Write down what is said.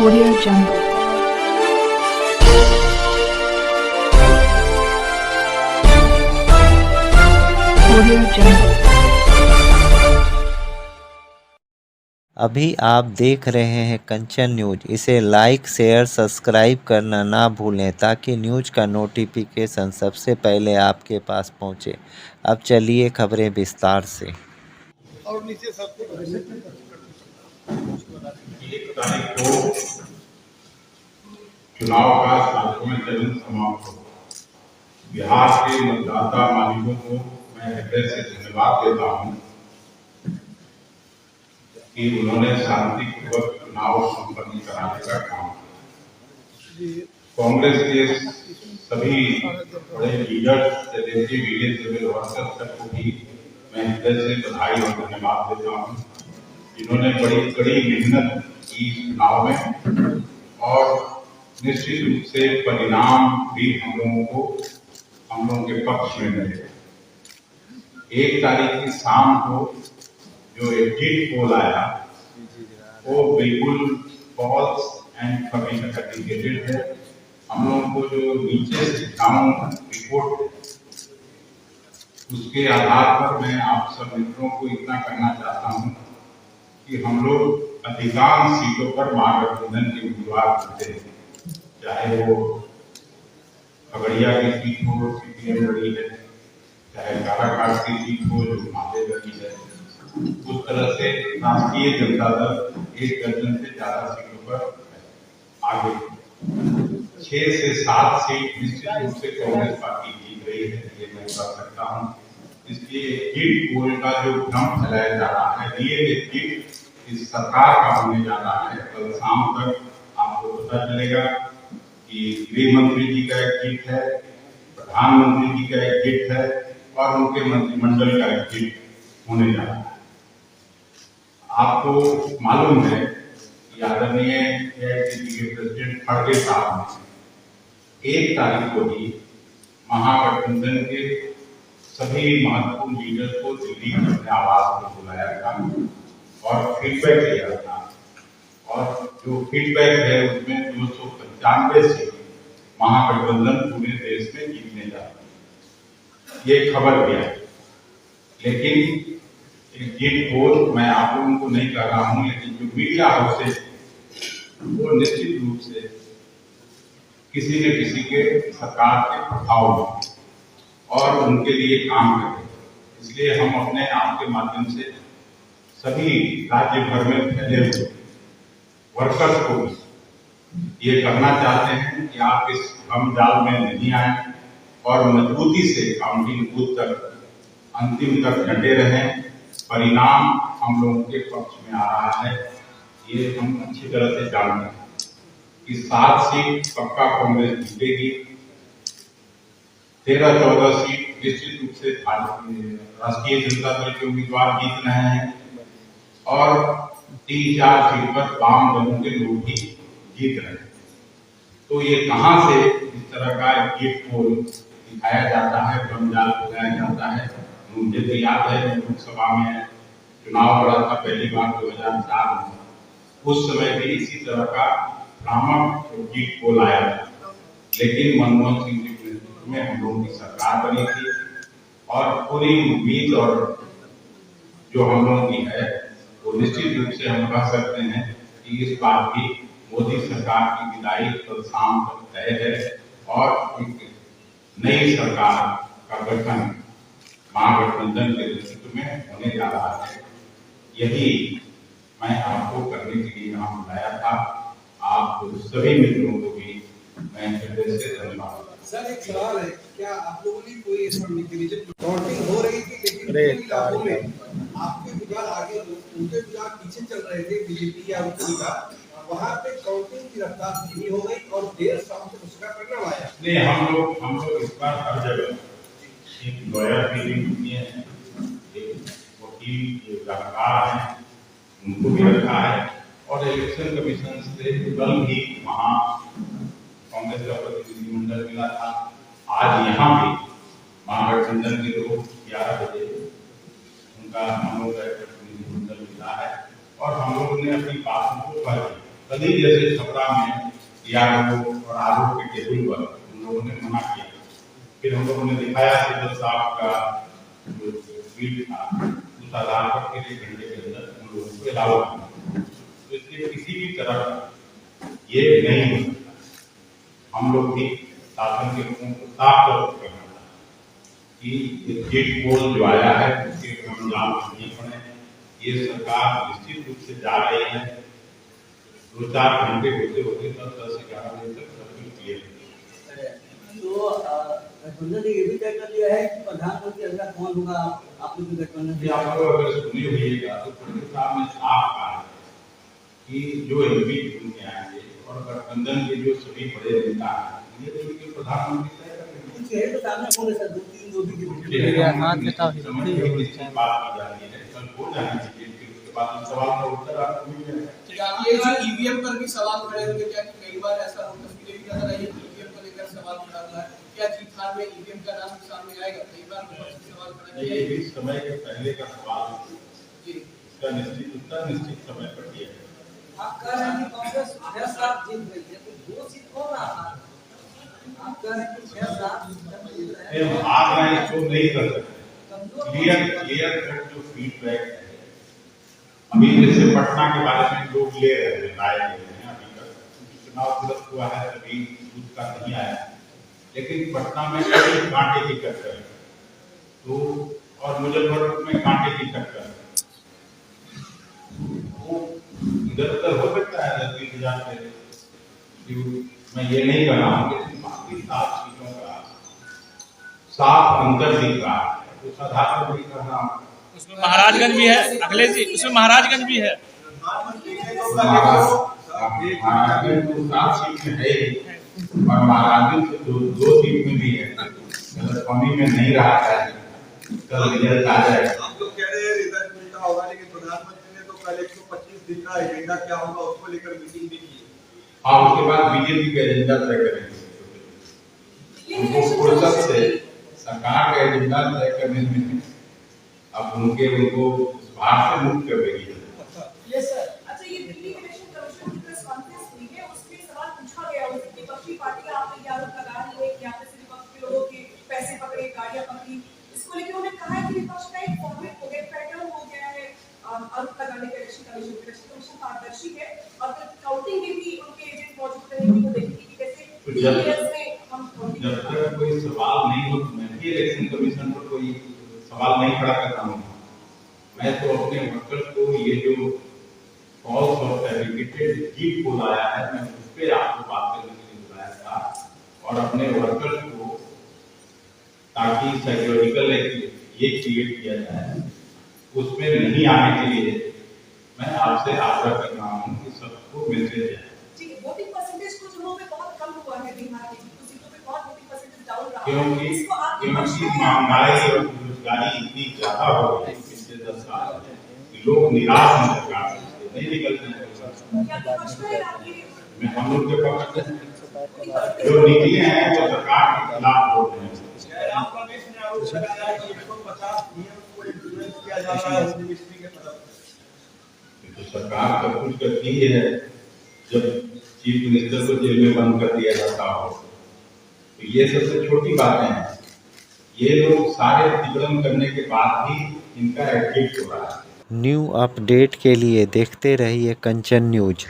Audio Jungle. Audio Jungle. अभी आप देख रहे हैं कंचन न्यूज। इसे लाइक शेयर सब्सक्राइब करना ना भूलें ताकि न्यूज का नोटिफिकेशन सबसे पहले आपके पास पहुंचे। अब चलिए खबरें विस्तार से। और नीचे सबको 1 तारीख को चुनाव का 7वां चरण समाप्त होगा। बिहार के मतदाता मालिकों को मैं हृदय से धन्यवाद देता हूं कि उन्होंने शांतिपूर्वक चुनाव संपन्न कराने का काम किया। कांग्रेस के सभी बड़े लीडर्स, तेजस्वी वीरेंद्र वर्कर्स तक को भी मैं हृदय से बधाई और धन्यवाद देता हूं, जिन्होंने बड़ी कड़ी मेहनत की चुनाव में, और निश्चित रूप से परिणाम भी हम लोगों के पक्ष में मिले। 1 तारीख की शाम को जो एग्जिट पोल आया वो बिल्कुल फॉल्स एंड फैब्रिकेटेड है। हम लोगों को जो नीचे से ग्राउंड रिपोर्ट, उसके आधार पर मैं आप सब मित्रों को इतना कहना चाहता हूं कि हम लोग अधिकांश सीटों पर महागठबंधन के उम्मीदवार होते हैं, चाहे वो खगड़िया की सीट हो, सीपीएम लड़ी है, चाहे काराकाट की सीट हो जो माले लगी है। उस तरह से राष्ट्रीय जनता दल 1 दर्जन से ज्यादा सीटों पर आगे 6 से 7 सीट निश्चित रूप से कांग्रेस पार्टी जीत रही है, ये मैं बता सकता हूँ। इसलिए एग्जिट पोल का जो भ्रम फैलाया जा रहा है, रियल एग्जिट इस सरकार का होने जा रहा है। कल शाम तक आपको पता चलेगा कि गृह मंत्री जी का एग्जिट है, प्रधानमंत्री जी का एग्जिट है और उनके मंत्रिमंडल का एग्जिट होने जा रहा है। आपको मालूम है कि आदरणीय एआईसीसी के प्रेसिडेंट खड़गे साहब ने 1 तारीख को ही महागठबंधन के सभी महत्वपूर्ण लीडर्स को दिल्ली में अपने आवास पर बुलाया था और फीडबैक लिया था, और जो फीडबैक है उसमें 295 सीट महागठबंधन पूरे देश में जीतने जा रहा है, ये खबर भी आई। लेकिन एग्जिट पोल मैं आप लोगों को नहीं कह रहा हूं, लेकिन जो मीडिया हाउसेज वो निश्चित रूप से किसी न किसी के सरकार के प्रभाव में और उनके लिए काम कर रहे हैं। इसलिए हम अपने आप के माध्यम से सभी राज्य भर में फैले हुए वर्कर्स को भी ये कहना चाहते हैं कि आप इस भ्रम जाल में नहीं आए और मजबूती से काउंटिंग बूथ तक अंतिम तक डटे रहें। परिणाम हम लोगों के पक्ष में आ रहा है, ये हम अच्छी तरह से जानते हैं कि 7 सीट पक्का कांग्रेस जीतेगी, 13-14 सीट निश्चित रूप से राष्ट्रीय जनता दल के उम्मीदवार जीत रहे हैं और 3-4 सीट पर वाम दलों के लोग भी जीत रहे हैं। तो ये कहां से इस तरह का एग्जिट पोल दिखाया जाता है, भ्रमजाल फैलाया जाता है। मुझे तो याद है जब लोकसभा में चुनाव लड़ा था पहली बार 2004 में, उस समय भी इसी तरह का भ्रामक एग्जिट पोल आया था, लेकिन मनमोहन सिंह जी के नेतृत्व में हम लोगों की सरकार बनी थी और पूरी उम्मीद और जो हम लोगों की है वो निश्चित रूप से हम कह सकते हैं कि इस बार भी मोदी सरकार की विदाई कल शाम तक तय है और एक नई सरकार का गठन महागठबंधन के नेतृत्व में होने जा रहा है। यही मैं आपको करने के लिए यहाँ बुलाया था। आप सभी मित्रों को भी मैं हृदय से धन्यवाद। सर एक सवाल है, क्या आप लोगों ने कोई काउंटिंग हो रही थी लेकिन आपके विचार आगे, उनके विचार पीछे चल रहे थे, बीजेपी या उनके विचार, वहाँ पे काउंटिंग की रफ्तार धीमी हो गई और देर शाम तक उसका परिणाम आया। नहीं, हम लोग इस बार हर जगह एक लॉयर की टीम है, एक वकील जानकार है, उनको भी रखा है और इलेक्शन कमीशन से कल भी वहाँ कांग्रेस का प्रतिनिधिमंडल मिला था। आज यहाँ भी महागठबंधन के लोग 11 बजे उनका हम लोग का प्रतिनिधिमंडल मिला है और हम लोगों ने अपनी बातों को कह दी। कल ही जैसे छपरा में या और आरोप के टेबल पर उन लोगों ने मना किया, फिर हम लोगों ने दिखाया कि साहब का जो ट्वीट था उस आधार पर फिर 1 घंटे के अंदर उन लोगों को अलाउ किया। तो इसलिए किसी भी तरह का ये नहीं हो सकता। हम लोग भी शासन के लोगों को साफ तौर पर करना था कि ट्वीट पोल जो आया है उसके अंजाम नहीं पड़े। ये सरकार निश्चित रूप से जा रही है, 2-4 घंटे होते होते 10 से 11 बजे तक सब कुछ क्लियर है। तो गठबंधन ने ये भी तय कर लिया है कि प्रधानमंत्री अगला कौन होगा। आपने भी गठबंधन आप लोग अगर सुनी हुईगा तो खड़गे साहब ने साफ कहा है कि जो एमपी चुन के आएंगे और गठबंधन के जो सभी बड़े नेता हैं ये तो उनके प्रधानमंत्री तय करेंगे। तो सामने कौन है सर? 2-3 मोदी की बात की जा रही है, कल हो जाना चाहिए, फिर उसके बाद सवाल का उत्तर आपको मिल जाएगा। ये जो ईवीएम पर भी सवाल खड़े होंगे, क्या कई बार ऐसा हो तस्वीरें भी नजर आई है ईवीएम को लेकर सवाल खड़ा हुआ है, क्या जीत-हार में ईवीएम का नाम सामने आएगा? कई बार सवाल खड़ा है। ये इस समय के पहले का सवाल जी, इसका निश्चित उत्तर निश्चित समय पर दिया जाएगा। आप कह रहे हैं कि कांग्रेस 6 साल जीत गई है, तो 2 सीट कौन रहा था? आप कह रहे हैं कि 6 साल जीत रहे हैं, आप नहीं तो नहीं कर सकते। क्लियर कट जो फीडबैक है, अभी जैसे पटना के बारे में लोग ले रहे हैं, राय ले रहे हैं, अभी तक चुनाव तुरंत हुआ है, अभी दूध का नहीं आया, लेकिन पटना में कांटे की टक्कर है, तो और मुजफ्फरपुर में कांटे की टक्कर है, वो इधर उधर हो सकता है 10-20 हजार से। मैं ये नहीं कर रहा हूँ, लेकिन बाकी 7 सीटों का साफ अंतर दिख रहा है, उस आधार पर भी कर रहा हूँ। उसमें महाराजगंज भी है अखिलेश जी, उसमें महाराजगंज भी है। महाराजगंज तो 7 सीट में है ही, और महाराजगंज तो 2 सीट में भी है, कमी में नहीं रहा है, कल रिजल्ट आ जाएगा। आप लोग कह रहे हैं रिजल्ट मिलता होगा, लेकिन प्रधानमंत्री ने तो कल 125 दिन का एजेंडा क्या होगा उसको लेकर मीटिंग भी की। हाँ, उसके बाद बीजेपी का एजेंडा तय करेंगे। उनको फुर्सत से सरकार का एजेंडा तय करने में अब उनको बाहर से मुक्त कर देगी। Yes sir. अच्छा, ये दिल्ली इलेक्शन कमीशन की प्रेस कॉन्फ्रेंस हुई है, उसमें सवाल पूछा गया उनसे, विपक्षी पार्टियां आपने ये आरोप लगा रही है कि यहाँ पे से विपक्ष के लोगों के पैसे पकड़े, गाड़ियां पकड़ी, इसको लेकर उन्होंने कहा है कि विपक्ष का एक फॉर्मेट हो गया, पैटर्न हो गया है आरोप लगाने का। इलेक्शन कमीशन पारदर्शी है और काउंटिंग में भी उनके एजेंट मौजूद रहेंगे, वो देखेंगे कि कैसे हम जब तक कोई सवाल नहीं हो, मैं भी इलेक्शन कमीशन पर कोई सवाल नहीं खड़ा करता हूँ। मैं तो अपने वर्कर्स को ये जो फॉल्स और फैब्रिकेटेड जीत को लाया है, मैं उस पर आपको बात करने के लिए बुलाया था, और अपने वर्कर्स को ताकि साइकोलॉजिकल ये क्रिएट किया जाए, उसमें नहीं आने के लिए मैं आपसे आग्रह कर रहा हूँ कि सबको मैसेज है। वोटिंग परसेंटेज कुछ जगहों पे बहुत कम हुआ है, बिहार में कुछ सीटों पे बहुत वोटिंग परसेंटेज डाउन रहा है, क्योंकि महंगाई और बेरोजगारी इतनी ज्यादा हो गई पिछले 10 साल में, लोग निराश हैं सरकार से, नहीं निकलते हैं। हम लोग के पक्ष जो निकले हैं वो सरकार के खिलाफ वोट हैं। तो सरकार सब कुछ करती है, जब चीफ मिनिस्टर को जेल में बंद कर दिया जाता हो, तो ये सबसे छोटी बातें हैं। ये लोग सारे अतिक्रमण करने के बाद भी इनका एग्जिट हो रहा है। न्यू अपडेट के लिए देखते रहिए कंचन न्यूज।